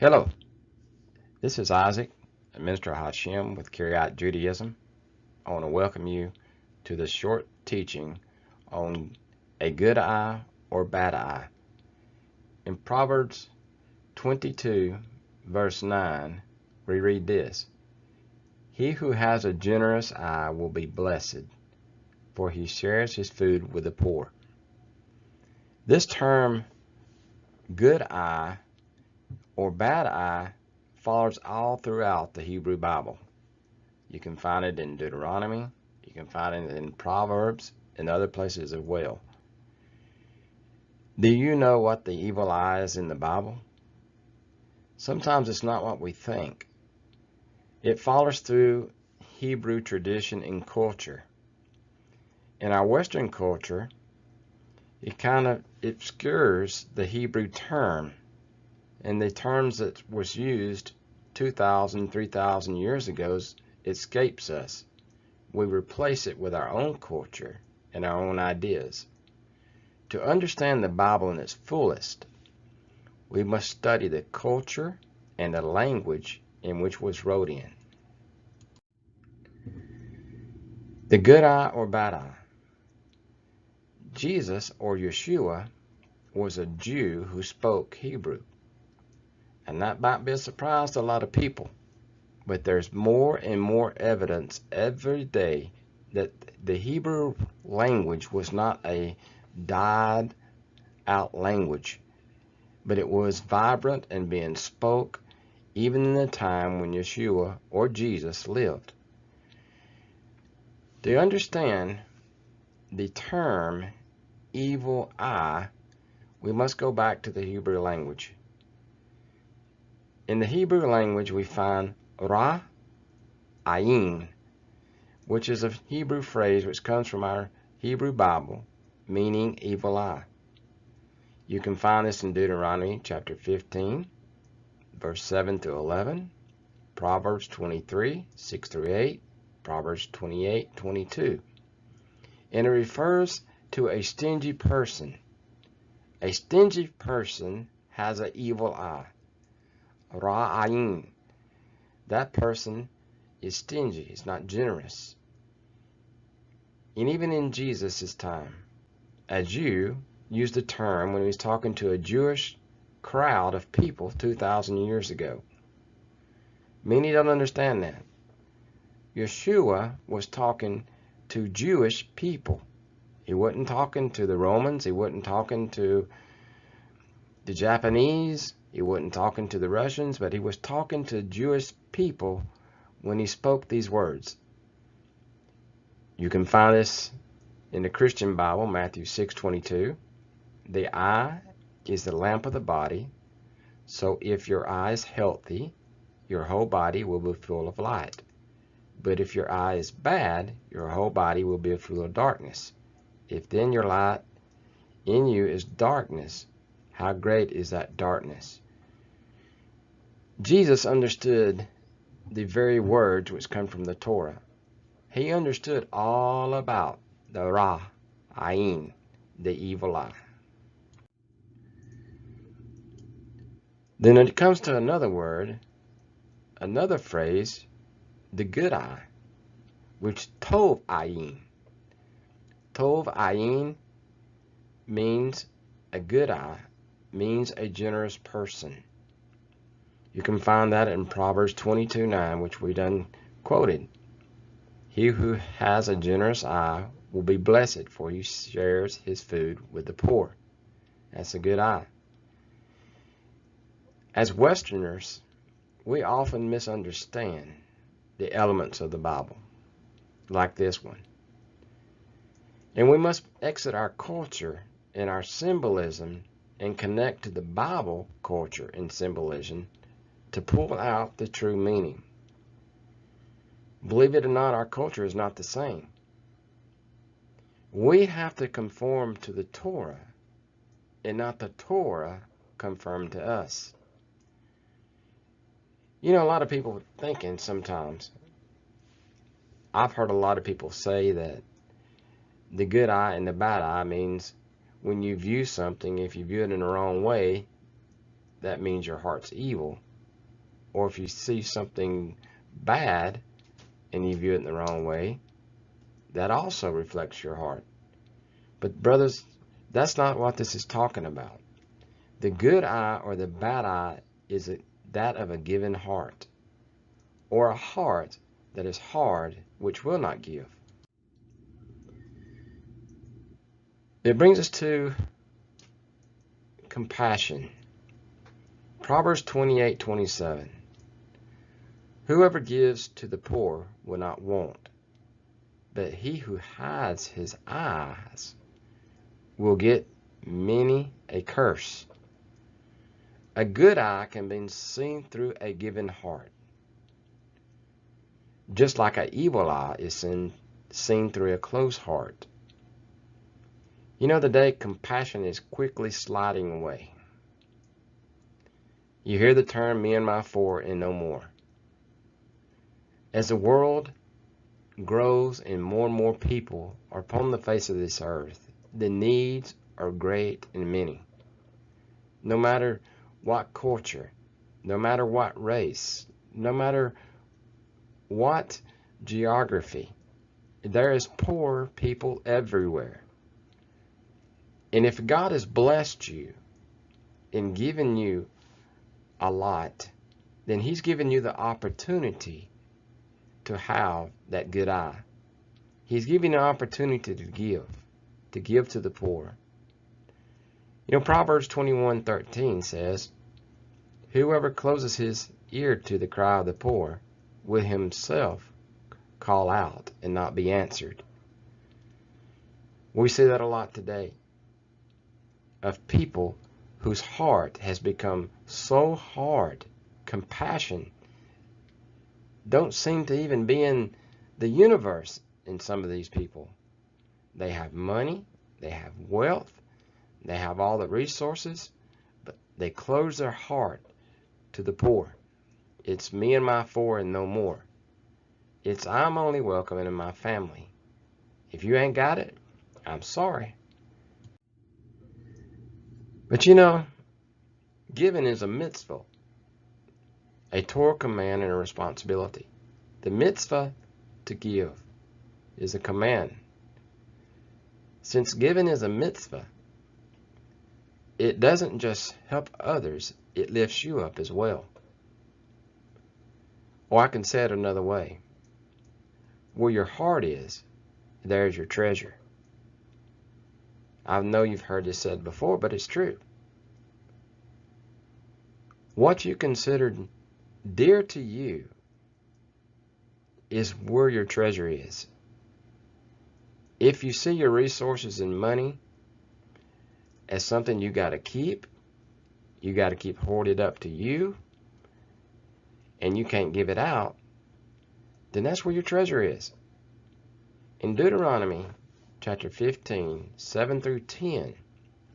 Hello, this is Isaac, a minister of Hashem with Karaite Judaism. I want to welcome you to this short teaching on a good eye or bad eye. In Proverbs 22, verse 9, we read this: He who has a generous eye will be blessed, for he shares his food with the poor. This term, good eye or bad eye, follows all throughout the Hebrew Bible. You can find it in Deuteronomy, you can find it in Proverbs, and other places as well. Do you know what the evil eye is in the Bible? Sometimes it's not what we think. It follows through Hebrew tradition and culture. In our Western culture, it kind of obscures the Hebrew term, and the terms that was used 2,000, 3,000 years ago escapes us. We replace it with our own culture and our own ideas. To understand the Bible in its fullest, we must study the culture and the language in which it was wrote in. The good eye or bad eye. Jesus, or Yeshua, was a Jew who spoke Hebrew. And that might be a surprise to a lot of people, but there's more and more evidence every day that the Hebrew language was not a died out language, but it was vibrant and being spoke even in the time when Yeshua or Jesus lived. To understand the term evil eye, we must go back to the Hebrew language. In the Hebrew language, we find ra, ayin, which is a Hebrew phrase which comes from our Hebrew Bible, meaning evil eye. You can find this in Deuteronomy chapter 15, verse 7 through 11, Proverbs 23, 6 through 8, Proverbs 28, 22. And it refers to a stingy person. A stingy person has an evil eye. Ra'ayin. That person is stingy, is not generous. And even in Jesus' time, a Jew used the term when he was talking to a Jewish crowd of people 2,000 years ago. Many don't understand that. Yeshua was talking to Jewish people. He wasn't talking to the Romans, he wasn't talking to the Japanese, he wasn't talking to the Russians, but he was talking to Jewish people when he spoke these words. You can find this in the Christian Bible, Matthew 6:22. The eye is the lamp of the body, so if your eye is healthy, your whole body will be full of light. But if your eye is bad, your whole body will be full of darkness. If then your light in you is darkness, how great is that darkness? Jesus understood the very words which come from the Torah. He understood all about the Ra, Ayin, the evil eye. Then it comes to another word, another phrase, the good eye, which Tov Ayin. Tov Ayin means a good eye, means a generous person. You can find that in Proverbs 22:9, which we done quoted. He who has a generous eye will be blessed, for he shares his food with the poor. That's a good eye. As Westerners, we often misunderstand the elements of the Bible, like this one. And we must exit our culture and our symbolism and connect to the Bible culture and symbolism to pull out the true meaning. Believe it or not, our culture is not the same. We have to conform to the Torah and not the Torah conform to us. You know, a lot of people thinking sometimes, I've heard a lot of people say that the good eye and the bad eye means when you view something, if you view it in the wrong way, that means your heart's evil. or if you see something bad and you view it in the wrong way, that also reflects your heart. But brothers, that's not what this is talking about. The good eye or the bad eye is that of a given heart, or a heart that is hard, which will not give. It brings us to compassion. Proverbs 28:27. Whoever gives to the poor will not want, but he who hides his eyes will get many a curse. A good eye can be seen through a given heart, just like an evil eye is seen through a closed heart. You know, today compassion is quickly sliding away. You hear the term me and my four and no more. As the world grows and more people are upon the face of this earth, the needs are great and many. No matter what culture, no matter what race, no matter what geography, there is poor people everywhere. And if God has blessed you and given you a lot, then He's given you the opportunity to have that good eye. He's giving you an opportunity to give to the poor. You know, Proverbs 21:13 says, whoever closes his ear to the cry of the poor will himself call out and not be answered. We see that a lot today, of people whose heart has become so hard. Compassion don't seem to even be in the universe in some of these people. They have money, they have wealth, they have all the resources, but they close their heart to the poor. It's me and my four and no more. It's I'm only welcome in my family. If you ain't got it, I'm sorry. But you know, giving is a mitzvah, a Torah command and a responsibility. The mitzvah to give is a command. Since giving is a mitzvah, it doesn't just help others, it lifts you up as well. Or I can say it another way. Where your heart is, there's your treasure. I know you've heard this said before, but it's true. What you consider dear to you is where your treasure is. If you see your resources and money as something you got to keep hoarded up to you, and you can't give it out, then that's where your treasure is. In Deuteronomy chapter 15, 7 through 10,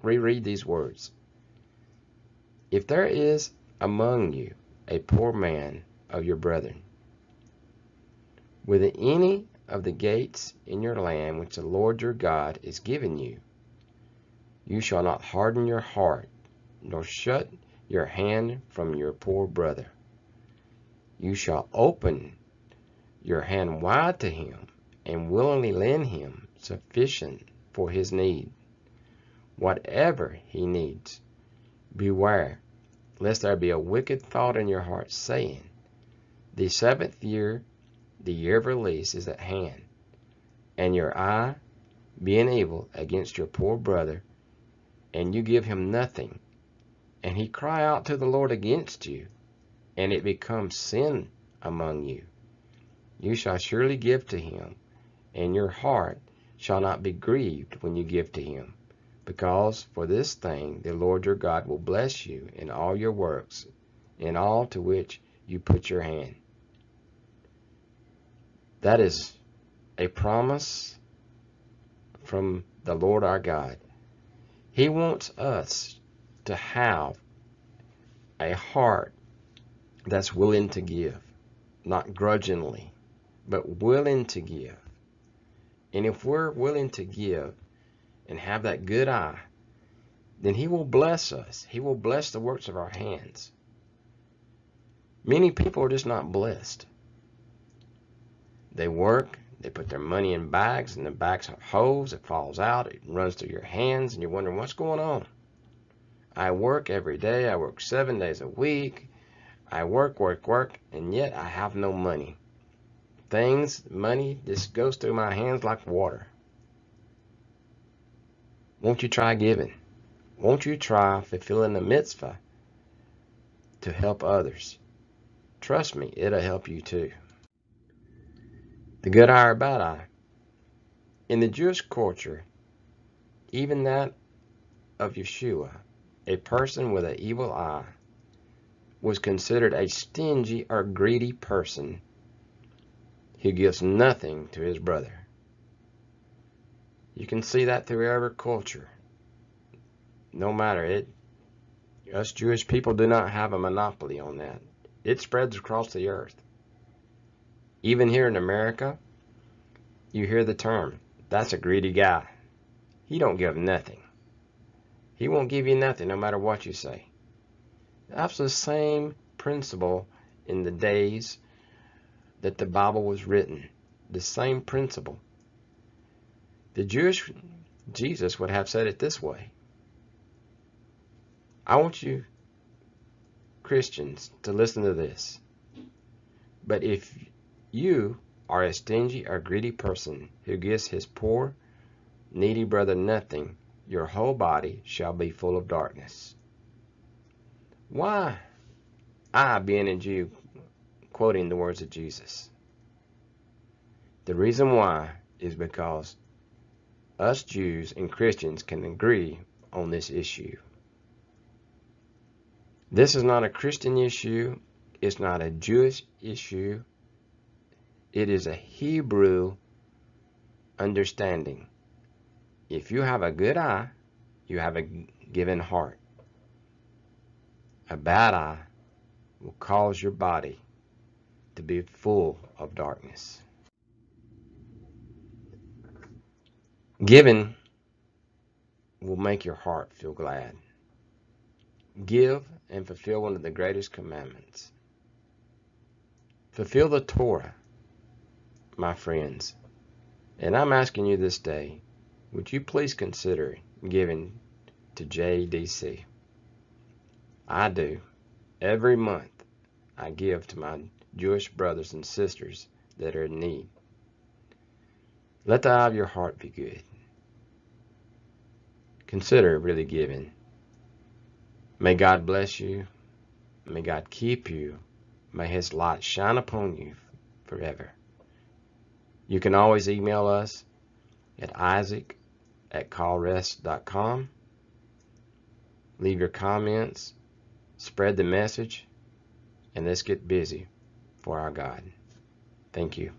reread these words. If there is among you a poor man of your brethren, within any of the gates in your land which the Lord your God is giving you, you shall not harden your heart, nor shut your hand from your poor brother. You shall open your hand wide to him, and willingly lend him sufficient for his need. Whatever he needs, beware, lest there be a wicked thought in your heart, saying, the seventh year, the year of release, is at hand, and your eye being evil against your poor brother, and you give him nothing, and he cry out to the Lord against you, and it becomes sin among you. You shall surely give to him, and your heart shall not be grieved when you give to him, because for this thing the Lord your God will bless you in all your works, in all to which you put your hand. That is a promise from the Lord our God. He wants us to have a heart that's willing to give, not grudgingly, but willing to give. And if we're willing to give and have that good eye, then He will bless us. He will bless the works of our hands. Many people are just not blessed. They work, they put their money in bags, and the bags have holes, it falls out, it runs through your hands, and you're wondering what's going on. I work every day, I work 7 days a week, I work, and yet I have no money. Money just goes through my hands like water. Won't you try giving? Won't you try fulfilling the mitzvah to help others? Trust me, it'll help you too. The good eye or bad eye. In the Jewish culture, even that of Yeshua, a person with an evil eye was considered a stingy or greedy person who gives nothing to his brother. You can see that through every culture. No matter it, us Jewish people do not have a monopoly on that. It spreads across the earth. Even here in America, you hear the term, that's a greedy guy. He don't give nothing. He won't give you nothing no matter what you say. That's the same principle in the days that the Bible was written. The same principle. The Jewish Jesus would have said it this way. I want you Christians to listen to this. But if you are a stingy or greedy person who gives his poor, needy brother nothing, your whole body shall be full of darkness. Why? I, being a Jew, quoting the words of Jesus. The reason why is because us Jews and Christians can agree on this issue. This is not a Christian issue. It's not a Jewish issue. It is a Hebrew understanding. If you have a good eye, you have a given heart. A bad eye will cause your body to be full of darkness. Giving will make your heart feel glad. Give and fulfill one of the greatest commandments. Fulfill the Torah, my friends. And I'm asking you this day, would you please consider giving to JDC? I do. Every month, I give to my Jewish brothers and sisters that are in need. Let the eye of your heart be good. Consider really giving. May God bless you. May God keep you. May His light shine upon you forever. You can always email us at isaac@callrest.com. Leave your comments. Spread the message. And let's get busy for our God. Thank you.